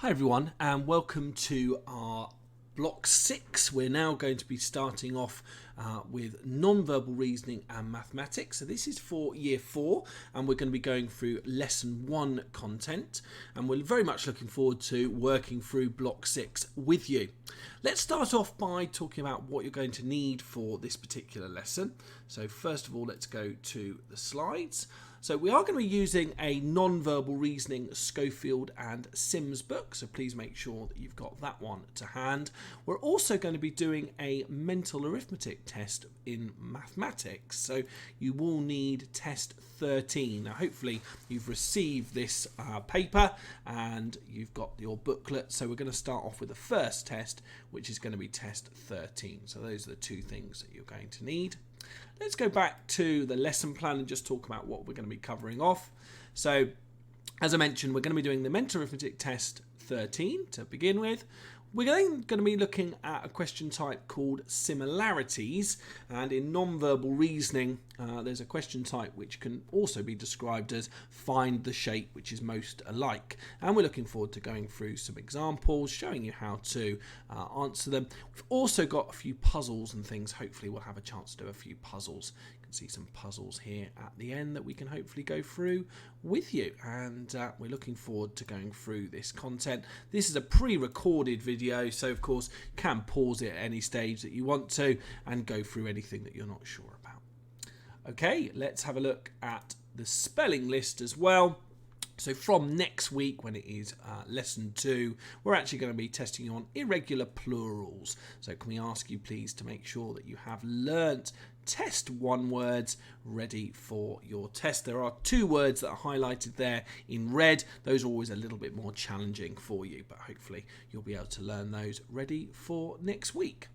Hi everyone, and welcome to our block 6. We're now going to be starting off with non-verbal reasoning and mathematics. So this is for year 4, and we're going to be going through lesson 1 content, and we're very much looking forward to working through block 6 with you. Let's start off by talking about what you're going to need for this particular lesson. So first of all, let's go to the slides. So we are going to be using a non-verbal reasoning Schofield and Sims book, so please make sure that you've got that one to hand. We're also going to be doing a mental arithmetic test in mathematics, so you will need test 13. Now hopefully you've received this paper and you've got your booklet, so we're going to start off with the first test, which is going to be test 13. So those are the two things that you're going to need. Let's go back to the lesson plan and just talk about what we're going to be covering off. So, as I mentioned, we're going to be doing the mental arithmetic test 13 to begin with. We're then going to be looking at a question type called similarities, and in non-verbal reasoning there's a question type which can also be described as find the shape which is most alike, and we're looking forward to going through some examples, showing you how to answer them. We've also got a few puzzles and things. Hopefully we'll have a chance to do a few puzzles. You can see some puzzles here at the end that we can hopefully go through with you, and we're looking forward to going through this content. This is a pre-recorded video, so of course you can pause it at any stage that you want to and go through anything that you're not sure about. Okay, let's have a look at the spelling list as well. So from next week, when it is lesson 2, we're actually going to be testing you on irregular plurals. So can we ask you please to make sure that you have learnt test 1 words ready for your test. There are 2 words that are highlighted there in red. Those are always a little bit more challenging for you, but hopefully you'll be able to learn those ready for next week.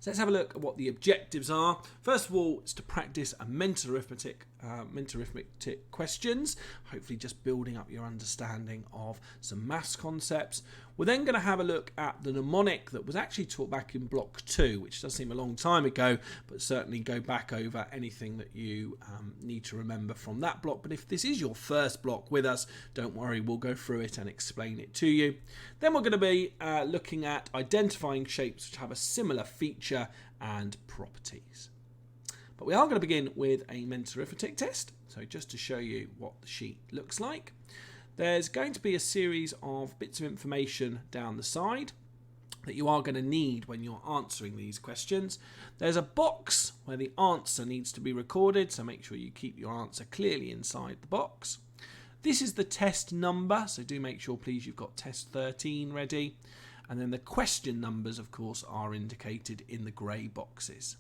So let's have a look at what the objectives are. First of all, it's to practice a mental arithmetic questions, hopefully just building up your understanding of some maths concepts. We're then going to have a look at the mnemonic that was actually taught back in block 2, which does seem a long time ago, but certainly go back over anything that you need to remember from that block. But if this is your first block with us, don't worry, we'll go through it and explain it to you. Then we're going to be looking at identifying shapes which have a similar feature and properties. But we are going to begin with a mental arithmetic test. So just to show you what the sheet looks like, there's going to be a series of bits of information down the side that you are going to need when you're answering these questions. There's a box where the answer needs to be recorded, so make sure you keep your answer clearly inside the box. This is the test number, so do make sure please you've got test 13 ready. And then the question numbers, of course, are indicated in the grey boxes.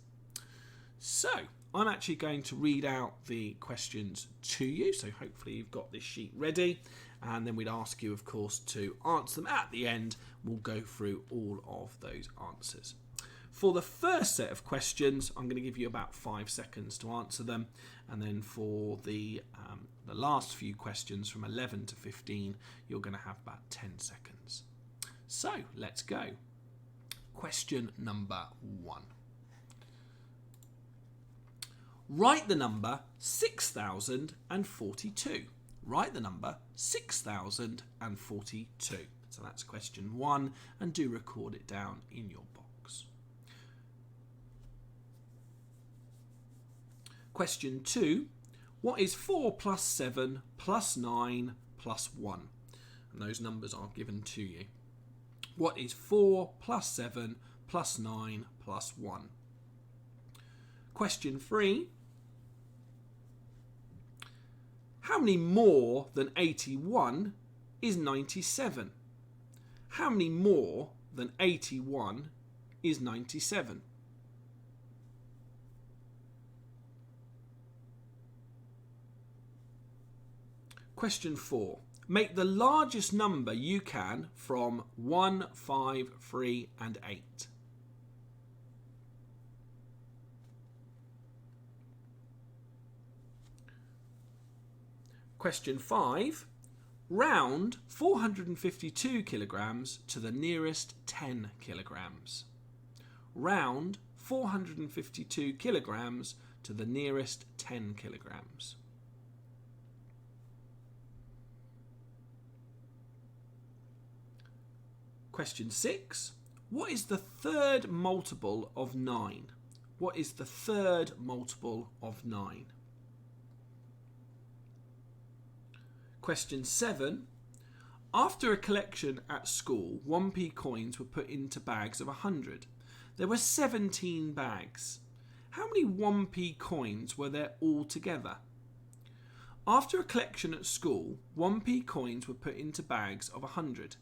So I'm actually going to read out the questions to you, so hopefully you've got this sheet ready, and then we'd ask you, of course, to answer them at the end. We'll go through all of those answers. For the first set of questions, I'm going to give you about 5 seconds to answer them, and then for the last few questions from 11 to 15, you're going to have about 10 seconds. So let's go. Question number 1. Write the number 6,042. Write the number 6,042. So that's question 1, and do record it down in your box. Question 2. What is 4 plus 7 plus 9 plus 1? And those numbers are given to you. What is 4 plus 7 plus 9 plus 1? Question 3. How many more than 81 is 97? How many more than 81 is 97? Question 4. Make the largest number you can from 1, 5, 3 and 8. Question 5. Round 452 kilograms to the nearest 10 kilograms. Round 452 kilograms to the nearest 10 kilograms. Question 6. What is the third multiple of 9? What is the third multiple of 9? Question 7. After a collection at school, 1p coins were put into bags of 100. There were 17 bags. How many 1p coins were there altogether? After a collection at school, 1p coins were put into bags of 100.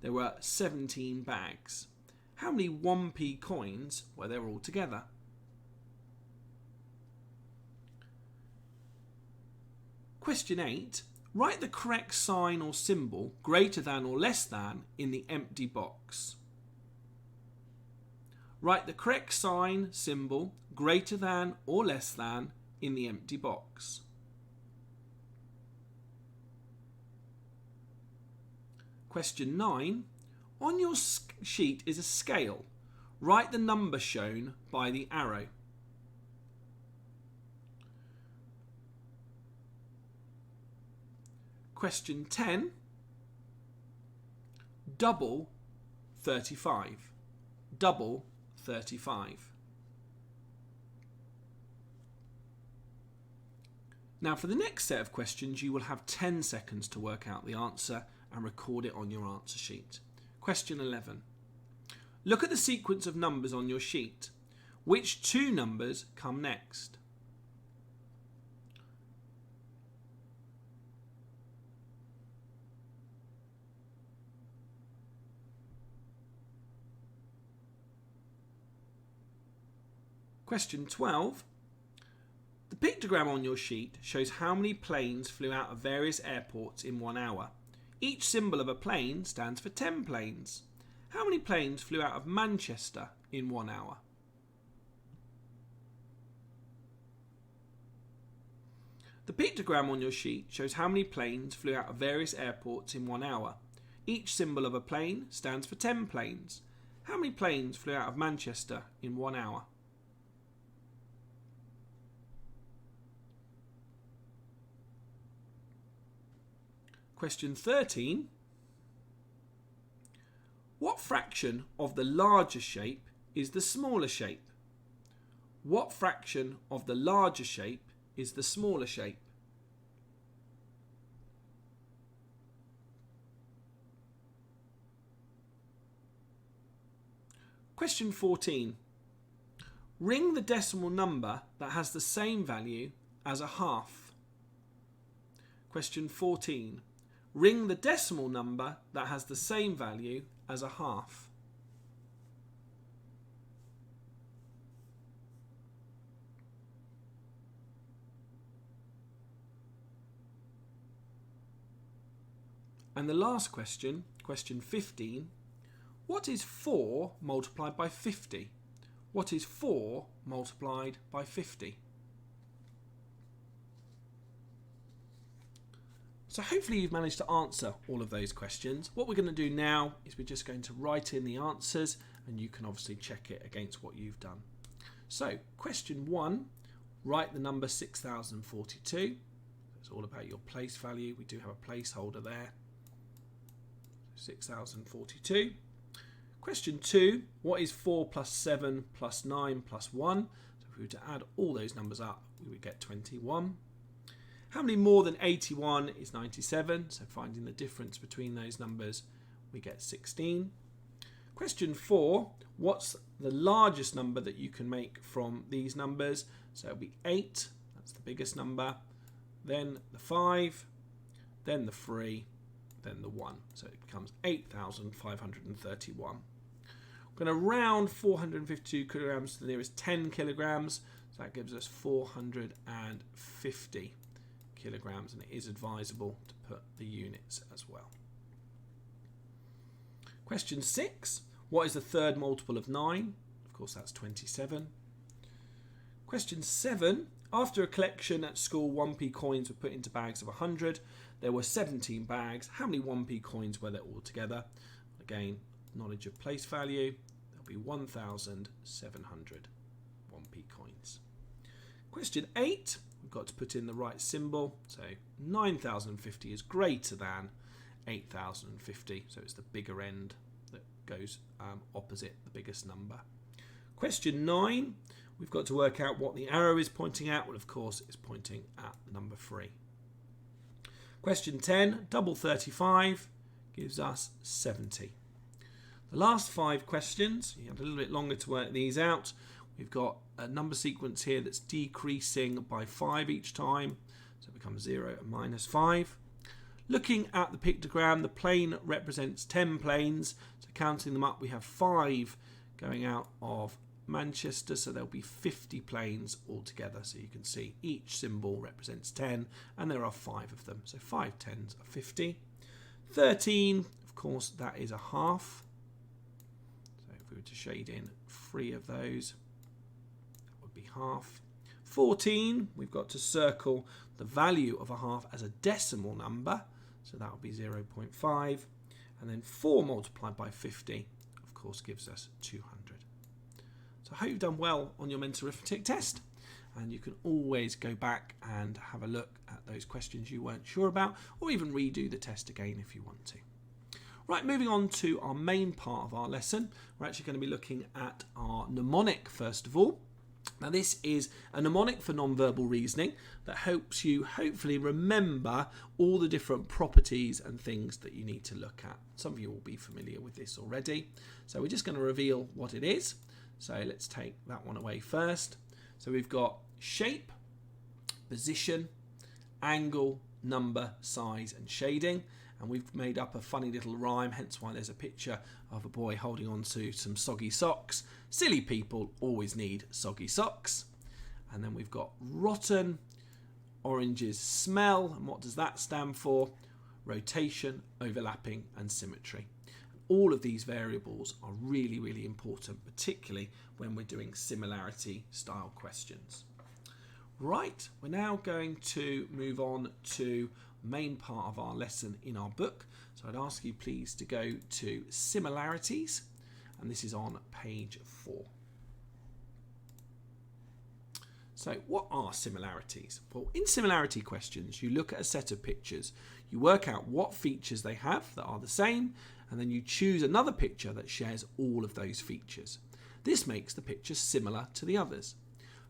There were 17 bags. How many 1p coins were there altogether? Question 8. Write the correct sign or symbol, greater than or less than, in the empty box. Write the correct sign, symbol, greater than or less than, in the empty box. Question 9. On your sheet is a scale. Write the number shown by the arrow. Question 10. Double 35. Double 35. Now for the next set of questions you will have 10 seconds to work out the answer and record it on your answer sheet. Question 11. Look at the sequence of numbers on your sheet. Which two numbers come next? Question 12. The pictogram on your sheet shows how many planes flew out of various airports in 1 hour. Each symbol of a plane stands for 10 planes. How many planes flew out of Manchester in 1 hour? The pictogram on your sheet shows how many planes flew out of various airports in 1 hour. Each symbol of a plane stands for 10 planes. How many planes flew out of Manchester in 1 hour? Question 13. What fraction of the larger shape is the smaller shape? What fraction of the larger shape is the smaller shape? Question 14. Ring the decimal number that has the same value as a half. Question 14. Ring the decimal number that has the same value as a half. And the last question, question 15. What is 4 multiplied by 50? What is 4 multiplied by 50? So hopefully you've managed to answer all of those questions. What we're going to do now is we're just going to write in the answers and you can obviously check it against what you've done. So question 1, write the number 6042. It's all about your place value. We do have a placeholder there. 6042. Question 2, what is 4 plus 7 plus 9 plus 1? So if we were to add all those numbers up, we would get 21. How many more than 81 is 97? So finding the difference between those numbers, we get 16. Question 4, what's the largest number that you can make from these numbers? So it'll be 8, that's the biggest number, then the 5, then the 3, then the 1. So it becomes 8,531. We're going to round 452 kilograms to the nearest 10 kilograms. So that gives us 450 kilograms, and it is advisable to put the units as well. Question 6. What is the third multiple of 9? Of course, that's 27. Question 7. After a collection at school, 1p coins were put into bags of 100. There were 17 bags. How many 1p coins were there altogether? Again, knowledge of place value. There'll be 1,700 1p coins. Question 8. We've got to put in the right symbol. So 9,050 is greater than 8,050. So it's the bigger end that goes opposite the biggest number. Question 9, we've got to work out what the arrow is pointing at. Well, of course, it's pointing at number 3. Question 10, double 35 gives us 70. The last 5 questions, you have a little bit longer to work these out. We've got a number sequence here that's decreasing by 5 each time, so it becomes 0 and minus 5. Looking at the pictogram, the plane represents 10 planes, so counting them up, we have 5 going out of Manchester, so there'll be 50 planes altogether. So you can see each symbol represents 10, and there are 5 of them. So 5 tens are 50. 13, of course, that is a half. So if we were to shade in 3 of those, that would be half. 14, we've got to circle the value of a half as a decimal number, so that would be 0.5. And then 4 multiplied by 50, of course, gives us 200. So I hope you've done well on your mental arithmetic test, and you can always go back and have a look at those questions you weren't sure about, or even redo the test again if you want to. Right, moving on to our main part of our lesson, we're actually going to be looking at our mnemonic first of all. Now this is a mnemonic for non-verbal reasoning that helps you hopefully remember all the different properties and things that you need to look at. Some of you will be familiar with this already, so we're just going to reveal what it is. So let's take that one away first. So we've got shape, position, angle, number, size and shading. And we've made up a funny little rhyme, hence why there's a picture of a boy holding on to some soggy socks. Silly people always need soggy socks. And then we've got rotten, oranges smell. And what does that stand for? Rotation, overlapping and symmetry. All of these variables are really, really important, particularly when we're doing similarity style questions. Right, we're now going to move on to the main part of our lesson in our book. So I'd ask you please to go to similarities, and this is on page 4. So what are similarities? Well, in similarity questions, you look at a set of pictures, you work out what features they have that are the same, and then you choose another picture that shares all of those features. This makes the picture similar to the others.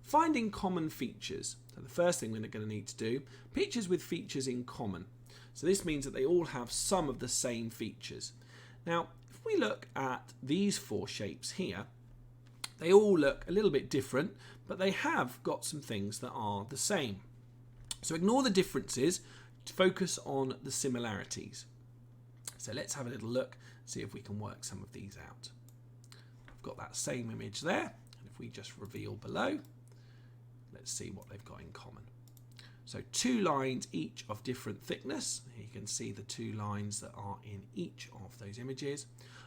Finding common features. So the first thing we're going to need to do, pictures with features in common. So this means that they all have some of the same features. Now, if we look at these 4 shapes here, they all look a little bit different, but they have got some things that are the same. So ignore the differences, focus on the similarities. So let's have a little look, see if we can work some of these out. I've got that same image there, and if we just reveal below, let's see what they've got in common. So 2 lines each of different thickness. Here you can see the 2 lines that are in each of those images.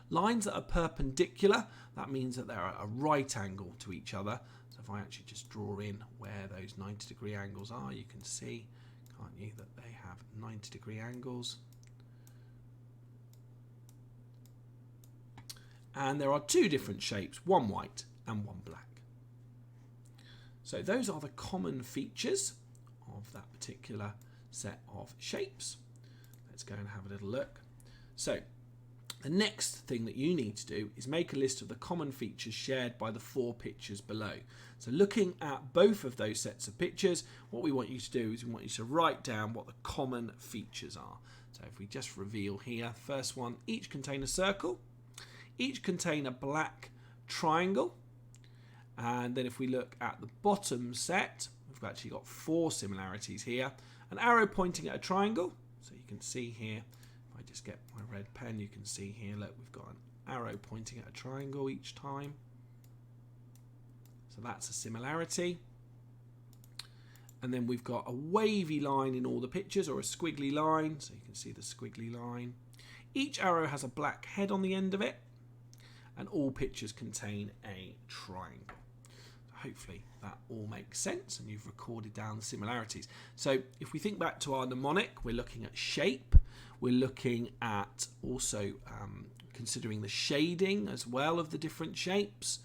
Lines that are perpendicular, that means that they're at a right angle to each other. So if I actually just draw in where those 90-degree angles are, you can see, can't you, that they have 90-degree angles. And there are 2 different shapes, one white and one black. So those are the common features of that particular set of shapes. Let's go and have a little look. So the next thing that you need to do is make a list of the common features shared by the 4 pictures below. So looking at both of those sets of pictures, what we want you to do is we want you to write down what the common features are. So if we just reveal here, first one, each contain a circle. Each contain a black triangle, and then if we look at the bottom set, we've actually got 4 similarities here. An arrow pointing at a triangle, so you can see here, if I just get my red pen, you can see here, look, we've got an arrow pointing at a triangle each time. So that's a similarity. And then we've got a wavy line in all the pictures, or a squiggly line, so you can see the squiggly line. Each arrow has a black head on the end of it. And all pictures contain a triangle. Hopefully that all makes sense and you've recorded down the similarities. So if we think back to our mnemonic, we're looking at shape, we're looking at also considering the shading as well of the different shapes,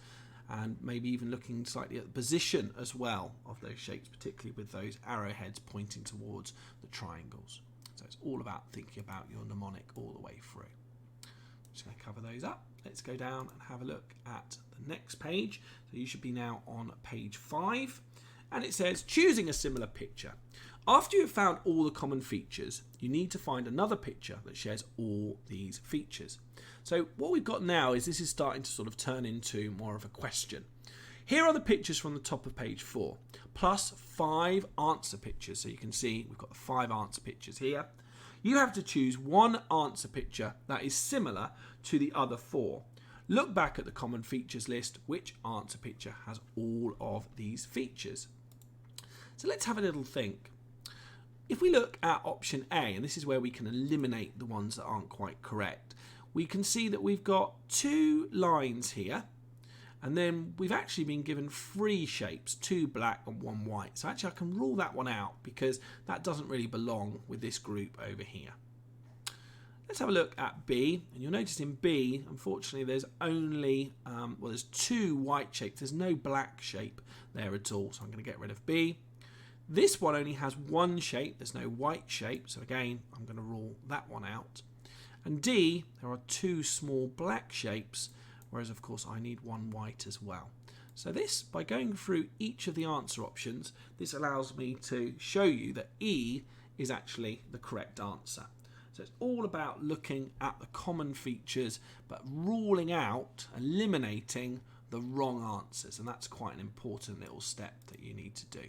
and maybe even looking slightly at the position as well of those shapes, particularly with those arrowheads pointing towards the triangles. So it's all about thinking about your mnemonic all the way through. Just going to cover those up. Let's go down and have a look at the next page. So you should be now on page 5. And it says, choosing a similar picture. After you've found all the common features, you need to find another picture that shares all these features. So what we've got now is this is starting to sort of turn into more of a question. Here are the pictures from the top of page 4, plus 5 answer pictures. So you can see we've got the 5 answer pictures here. You have to choose one answer picture that is similar to the other 4. Look back at the common features list. Which answer picture has all of these features? So let's have a little think. If we look at option A, and this is where we can eliminate the ones that aren't quite correct, we can see that we've got 2 lines here, and then we've actually been given 3 shapes, 2 black and 1 white. So actually I can rule that one out because that doesn't really belong with this group over here. Let's have a look at B, and you'll notice in B, unfortunately, there's only, there's 2 white shapes. There's no black shape there at all, so I'm going to get rid of B. This one only has 1 shape, there's no white shape, so again, I'm going to rule that one out. And D, there are 2 small black shapes, whereas of course I need 1 white as well. So this, by going through each of the answer options, this allows me to show you that E is actually the correct answer. So it's all about looking at the common features, but ruling out, eliminating the wrong answers, and that's quite an important little step that you need to do.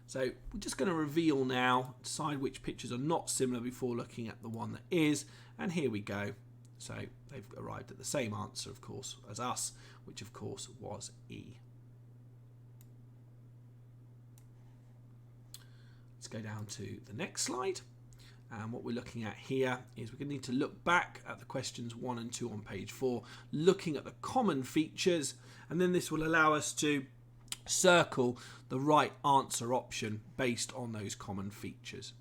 So we're just going to reveal now, decide which pictures are not similar before looking at the one that is, and here we go. So they've arrived at the same answer, of course, as us, which of course was E. Let's go down to the next slide. And what we're looking at here is we're going to need to look back at the questions 1 and 2 on page 4, looking at the common features, and then this will allow us to circle the right answer option based on those common features.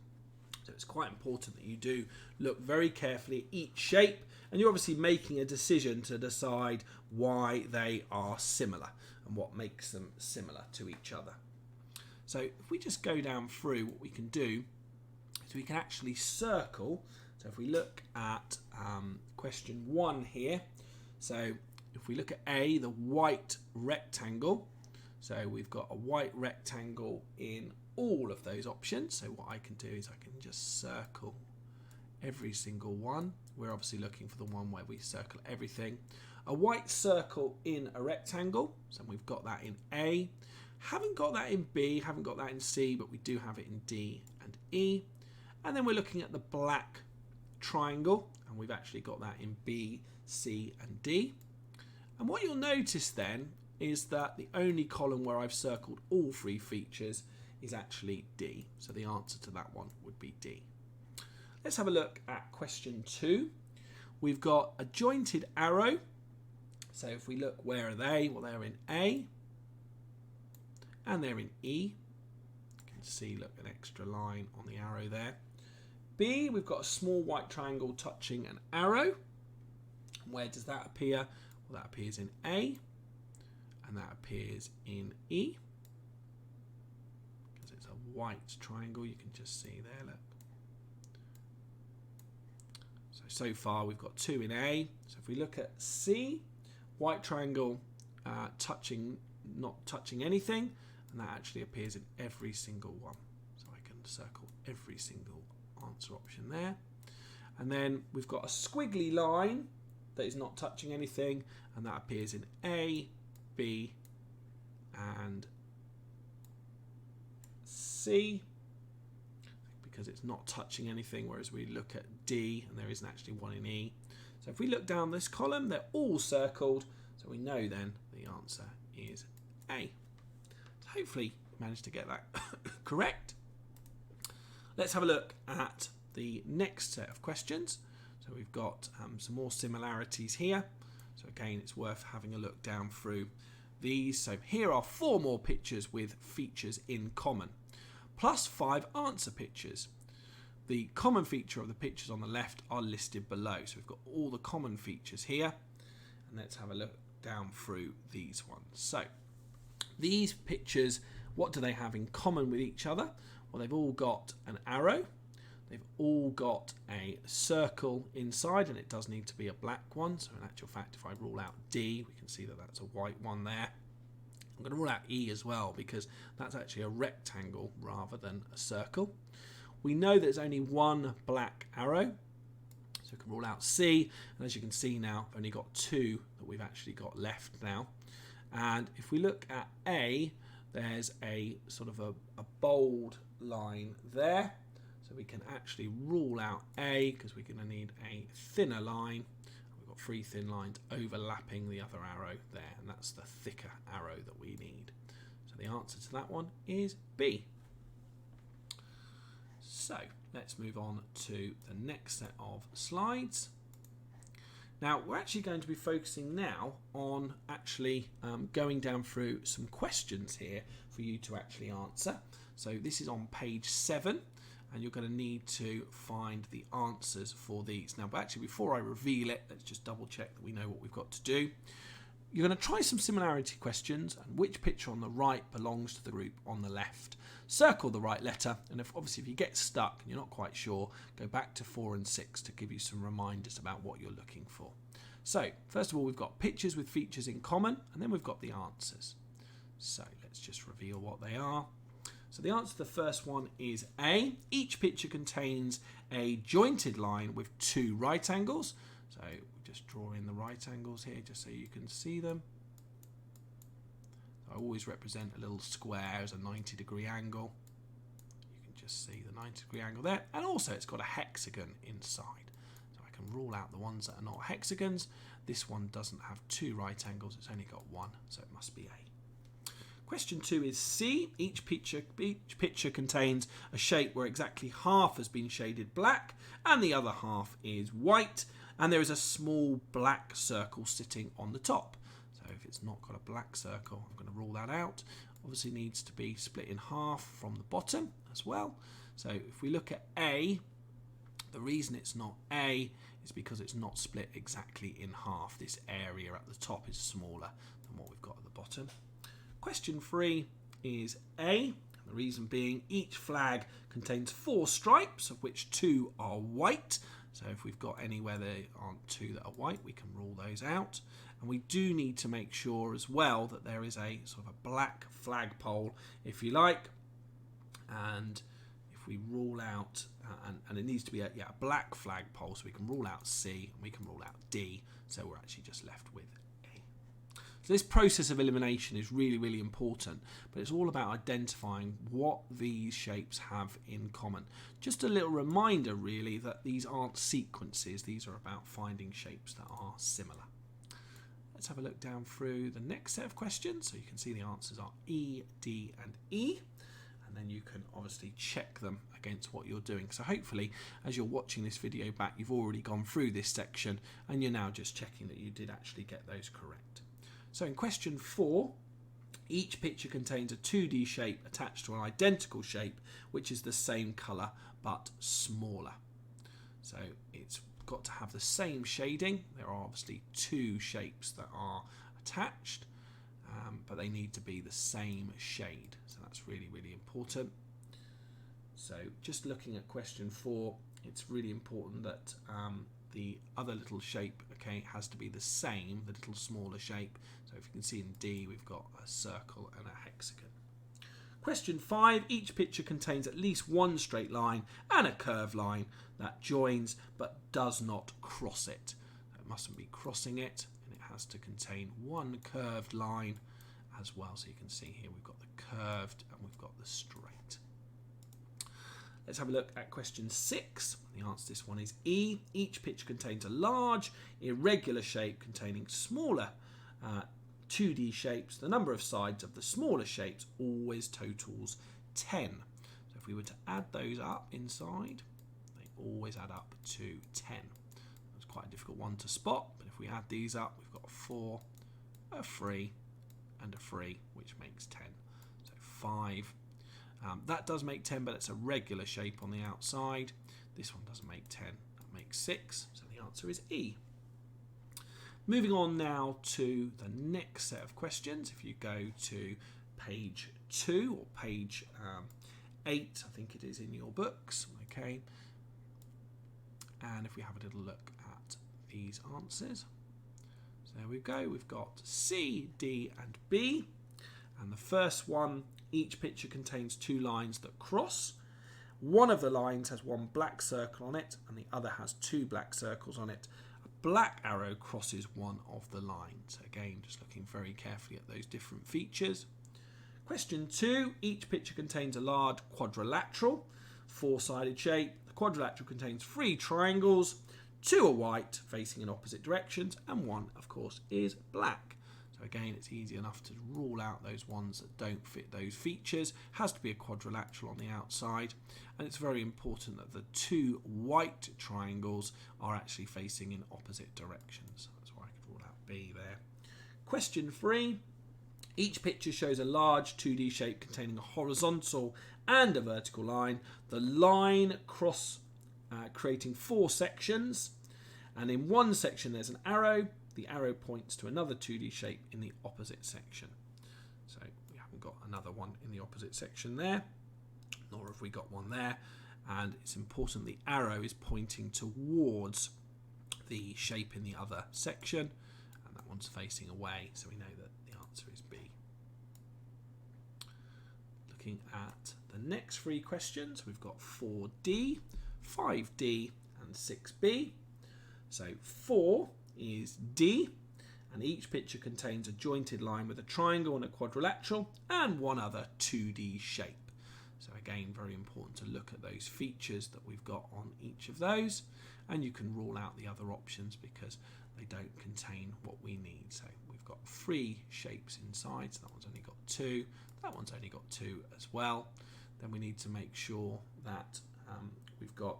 So it's quite important that you do look very carefully at each shape, and you're obviously making a decision to decide why they are similar and what makes them similar to each other. So if we just go down through, what we can do is we can actually circle. So if we look at question 1 here, so if we look at A, the white rectangle, so we've got a white rectangle in all of those options. So what I can do is I can just circle every single one. We're obviously looking for the one where we circle everything. A white circle in a rectangle, so we've got that in A. Haven't got that in B, haven't got that in C, but we do have it in D and E. And then we're looking at the black triangle, and we've actually got that in B, C and D. And what you'll notice then is that the only column where I've circled all 3 features is actually D. So the answer to that one would be D. Let's have a look at question 2. We've got a jointed arrow. So if we look, where are they? Well, they're in A and they're in E. You can see, look, an extra line on the arrow there. B, we've got a small white triangle touching an arrow. Where does that appear? Well, that appears in A, and that appears in E. Because it's a white triangle, you can just see there, look. So far we've got 2 in A. So if we look at C, white triangle not touching anything, and that actually appears in every single one. So I can circle every single answer option there. And then we've got a squiggly line that is not touching anything, and that appears in A, B and C, because it's not touching anything, whereas we look at D and there isn't actually one in E. So if we look down this column, they're all circled, so we know then the answer is A. So hopefully you managed to get that correct. Let's have a look at the next set of questions. So we've got some more similarities here. So again, it's worth having a look down through these. So here are 4 more pictures with features in common, plus 5 answer pictures. The common feature of the pictures on the left are listed below. So we've got all the common features here. And let's have a look down through these ones. So these pictures, what do they have in common with each other? Well, they've all got an arrow. They've all got a circle inside, and it does need to be a black one. So in actual fact, if I rule out D, we can see that that's a white one there. I'm going to rule out E as well, because that's actually a rectangle rather than a circle. We know there's only one black arrow, so we can rule out C. And as you can see now, I've only got two that we've actually got left now. And if we look at A, there's a sort of a bold line there. So we can actually rule out A, because we're going to need a thinner line. We've got three thin lines overlapping the other arrow there, and that's the thicker arrow that we need. So the answer to that one is B. So let's move on to the next set of slides. Now we're actually going to be focusing now on actually going down through some questions here for you to actually answer. So this is on page 7. And you're going to need to find the answers for these. Now, but actually, before I reveal it, let's just double check that we know what we've got to do. You're going to try some similarity questions, and which picture on the right belongs to the group on the left. Circle the right letter, and obviously if you get stuck and you're not quite sure, go back to 4 and 6 to give you some reminders about what you're looking for. So, first of all, we've got pictures with features in common, and then we've got the answers. So, let's just reveal what they are. So the answer to the first one is A. Each picture contains a jointed line with two right angles. So we'll just draw in the right angles here just so you can see them. I always represent a little square as a 90-degree angle. You can just see the 90-degree angle there. And also it's got a hexagon inside. So I can rule out the ones that are not hexagons. This one doesn't have two right angles. It's only got one, so it must be A. Question 2 is C. Each picture contains a shape where exactly half has been shaded black and the other half is white, and there is a small black circle sitting on the top. So if it's not got a black circle, I'm going to rule that out. Obviously needs to be split in half from the bottom as well. So if we look at A, the reason it's not A is because it's not split exactly in half. This area at the top is smaller than what we've got at the bottom. Question 3 is A. The reason being each flag contains 4 stripes, of which 2 are white. So if we've got anywhere there aren't 2 that are white, we can rule those out. And we do need to make sure as well that there is a sort of a black flagpole, if you like. And if we rule out, and it needs to be a black flagpole, so we can rule out C and we can rule out D. So we're actually just left with So this process of elimination is really, really important, but it's all about identifying what these shapes have in common. Just a little reminder, really, that these aren't sequences. These are about finding shapes that are similar. Let's have a look down through the next set of questions. So you can see the answers are E, D, and E. And then you can obviously check them against what you're doing. So hopefully, as you're watching this video back, you've already gone through this section and you're now just checking that you did actually get those correct. So in question 4, each picture contains a 2D shape attached to an identical shape, which is the same colour but smaller. So it's got to have the same shading. There are obviously 2 shapes that are attached, but they need to be the same shade. So that's really, really important. So just looking at question 4, it's really important that the other little shape, has to be the same, the little smaller shape. So if you can see in D, we've got a circle and a hexagon. Question 5, each picture contains at least one straight line and a curved line that joins but does not cross it. It mustn't be crossing it, and it has to contain one curved line as well. So you can see here we've got the curved and we've got the straight. Let's have a look at question 6. The answer to this one is E. Each picture contains a large, irregular shape containing smaller 2D shapes. The number of sides of the smaller shapes always totals 10. So if we were to add those up inside, they always add up to 10. It's quite a difficult one to spot, but if we add these up, we've got a 4, a 3, and a 3, which makes 10. So 5. That does make 10, but it's a regular shape on the outside. This one doesn't make 10, that makes 6. So the answer is E. Moving on now to the next set of questions. If you go to page 2 or page 8, I think it is in your books. Okay, And if we have a little look at these answers, so there we go, we've got C, D and B. And the first one, each picture contains 2 lines that cross. One of the lines has 1 black circle on it and the other has 2 black circles on it. A black arrow crosses one of the lines. Again, just looking very carefully at those different features. Question 2, each picture contains a large quadrilateral, 4-sided shape. The quadrilateral contains 3 triangles, 2 are white facing in opposite directions and 1 of course is black. So again, it's easy enough to rule out those ones that don't fit those features. Has to be a quadrilateral on the outside, and it's very important that the 2 white triangles are actually facing in opposite directions. That's why I could rule out B there. Question 3. Each picture shows a large 2D shape containing a horizontal and a vertical line. The line cross creating 4 sections, and in one section there's an arrow. The arrow points to another 2D shape in the opposite section. So we haven't got another one in the opposite section there, nor have we got one there. And it's important the arrow is pointing towards the shape in the other section, and that one's facing away, so we know that the answer is B. Looking at the next 3 questions, we've got 4D, 5D and 6B. So 4 is D, and each picture contains a jointed line with a triangle and a quadrilateral and one other 2D shape. So again, very important to look at those features that we've got on each of those, and you can rule out the other options because they don't contain what we need. So we've got 3 shapes inside, so that one's only got 2, that one's only got 2 as well. Then we need to make sure that we've got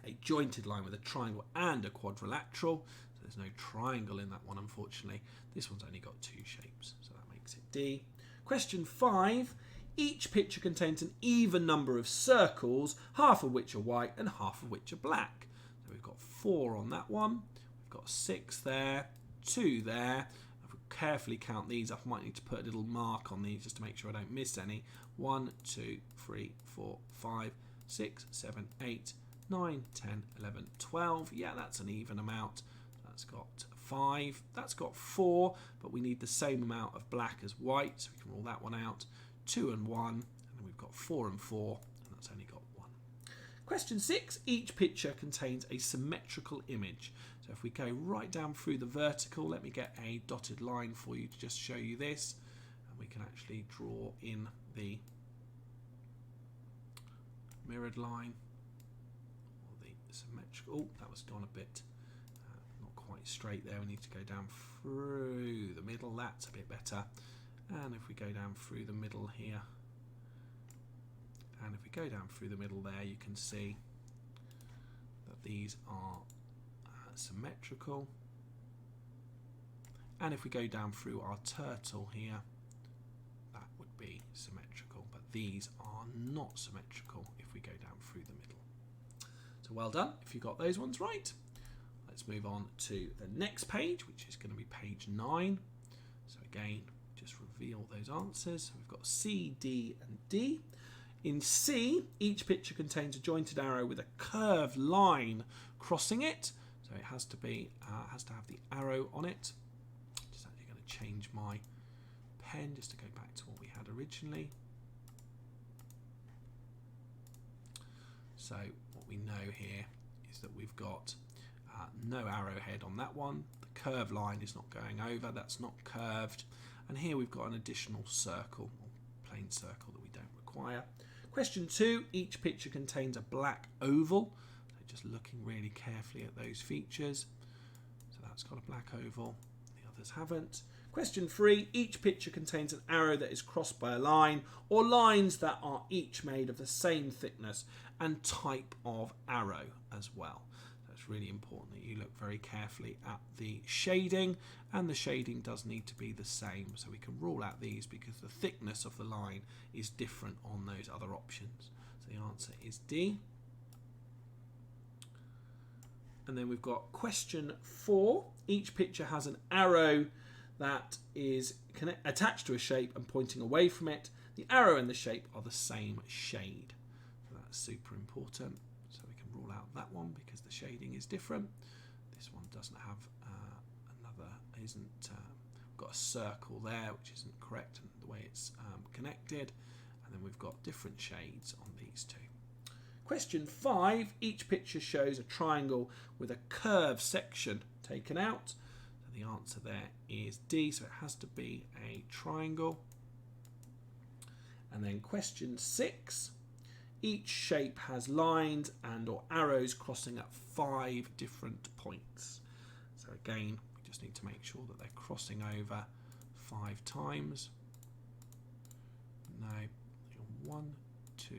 a jointed line with a triangle and a quadrilateral. So there's no triangle in that one, unfortunately. This one's only got 2 shapes, so that makes it D. Question 5. Each picture contains an even number of circles, half of which are white and half of which are black. So we've got 4 on that one. We've got 6 there, 2 there. If we carefully count these, I might need to put a little mark on these just to make sure I don't miss any. 1, 2, 3, 4, 5, 6, 7, 8, 9, 10, 11, 12. Yeah, that's an even amount. That's got 5. That's got 4, but we need the same amount of black as white, so we can rule that one out. 2 and 1, and then we've got 4 and 4, and that's only got 1. Question 6. Each picture contains a symmetrical image. So if we go right down through the vertical, let me get a dotted line for you to just show you this, and we can actually draw in the mirrored line. Symmetrical. Oh, that was gone a bit not quite straight there. We need to go down through the middle. That's a bit better. And if we go down through the middle here, and if we go down through the middle there, you can see that these are symmetrical. And if we go down through our turtle here, that would be symmetrical, but these are not symmetrical if we go down through the middle. So well done if you got those ones right. Let's move on to the next page, which is going to be page 9. So again, just reveal those answers. So we've got C, D and D. In C, each picture contains a jointed arrow with a curved line crossing it. So it has to have the arrow on it. Just actually going to change my pen just to go back to what we had originally. So what we know here is that we've got no arrowhead on that one. The curved line is not going over, that's not curved. And here we've got an additional circle, or plain circle, that we don't require. Question 2, each picture contains a black oval. So just looking really carefully at those features. So that's got a black oval, the others haven't. Question 3, each picture contains an arrow that is crossed by a line, or lines that are each made of the same thickness and type of arrow as well. So it's really important that you look very carefully at the shading, and the shading does need to be the same, so we can rule out these because the thickness of the line is different on those other options. So the answer is D. And then we've got question 4, each picture has an arrow that is attached to a shape and pointing away from it. The arrow and the shape are the same shade. So that's super important. So we can rule out that one because the shading is different. This one doesn't have got a circle there, which isn't correct in the way it's connected. And then we've got different shades on these two. Question 5, each picture shows a triangle with a curved section taken out. So the answer there is D, so it has to be a triangle. And then question 6, each shape has lines and or arrows crossing at 5 different points. So again, we just need to make sure that they're crossing over 5 times. No, 1, 2,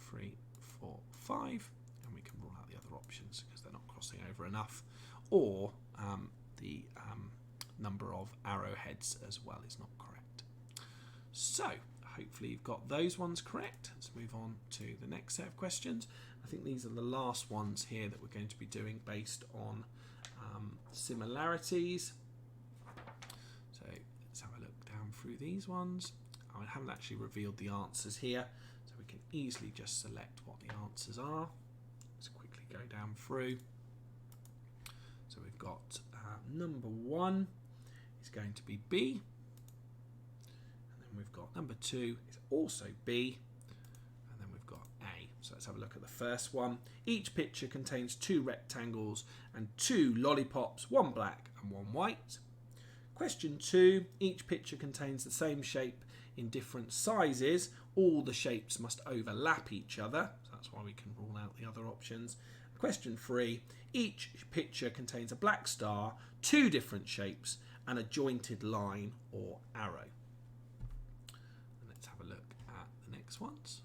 3, 4, 5, and we can rule out the other options because they're not crossing over enough, or the number of arrowheads as well is not correct. So hopefully you've got those ones correct. Let's move on to the next set of questions. I think these are the last ones here that we're going to be doing based on similarities. So let's have a look down through these ones. I haven't actually revealed the answers here, so we can easily just select what the answers are. Let's quickly go down through. So we've got number 1 is going to be B, and then we've got number 2 is also B, and then we've got A. So let's have a look at the first one. Each picture contains 2 rectangles and 2 lollipops, 1 black and 1 white. Question 2, each picture contains the same shape in different sizes. All the shapes must overlap each other, so that's why we can rule out the other options. Question 3, each picture contains a black star, 2 different shapes and a jointed line or arrow. And let's have a look at the next ones.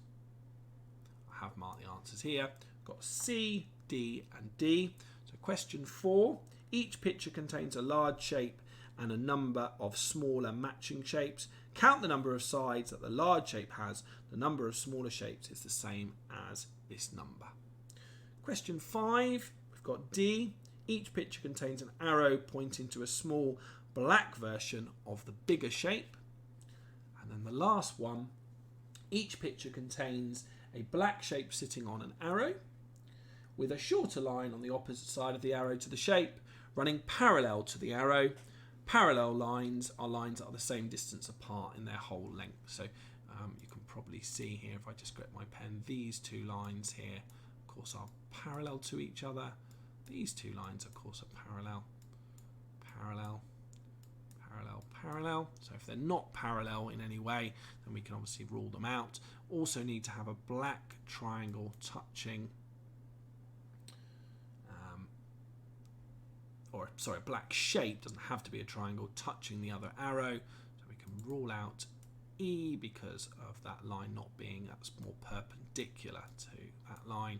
I have marked the answers here. Got C, D and D. So question 4, each picture contains a large shape and a number of smaller matching shapes. Count the number of sides that the large shape has. The number of smaller shapes is the same as this number. Question 5, we've got D. Each picture contains an arrow pointing to a small black version of the bigger shape. And then the last one, each picture contains a black shape sitting on an arrow with a shorter line on the opposite side of the arrow to the shape, running parallel to the arrow. Parallel lines are lines that are the same distance apart in their whole length. So you can probably see here, if I just grab my pen, these 2 lines here, of course, are parallel to each other. These 2 lines, of course, are parallel, parallel, parallel, parallel. So if they're not parallel in any way, then we can obviously rule them out. Also need to have a black triangle touching a black shape, doesn't have to be a triangle, touching the other arrow. So we can rule out E because of that line not being, that's more perpendicular to that line.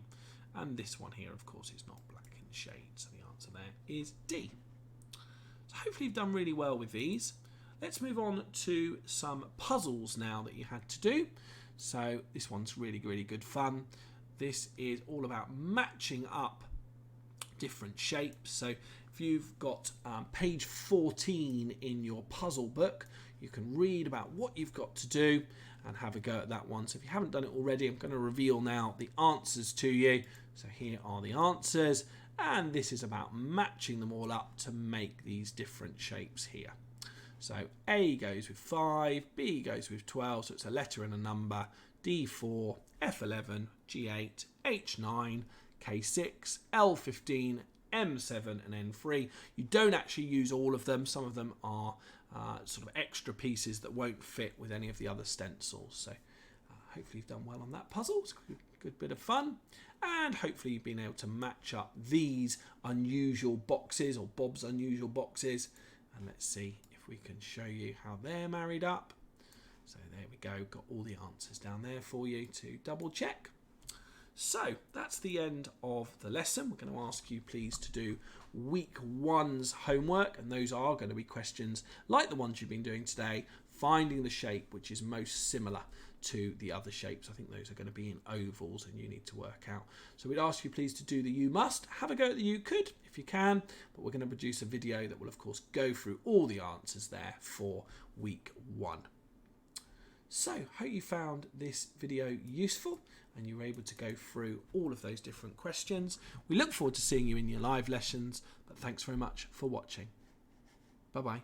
And this one here, of course, is not black in shade, so the answer there is D. So hopefully you've done really well with these. Let's move on to some puzzles now that you had to do. So this one's really, really good fun. This is all about matching up different shapes. So if you've got page 14 in your puzzle book, you can read about what you've got to do and have a go at that one. So if you haven't done it already, I'm going to reveal now the answers to you. So here are the answers, and this is about matching them all up to make these different shapes here. So A goes with 5, B goes with 12, so it's a letter and a number, D4, F11, G8, H9, K6, L15, M7 and N3. You don't actually use all of them. Some of them are sort of extra pieces that won't fit with any of the other stencils. So hopefully you've done well on that puzzle. It's a good bit of fun. And hopefully you've been able to match up these unusual boxes, or Bob's unusual boxes. And let's see if we can show you how they're married up. So there we go. Got all the answers down there for you to double check. So that's the end of the lesson. We're going to ask you please to do week 1's homework, and those are going to be questions like the ones you've been doing today, finding the shape which is most similar to the other shapes. I think those are going to be in ovals and you need to work out. So we'd ask you please to do the you must. Have a go at the you could if you can, but we're going to produce a video that will of course go through all the answers there for week 1. So, hope you found this video useful, and you were able to go through all of those different questions. We look forward to seeing you in your live lessons, but thanks very much for watching. Bye-bye.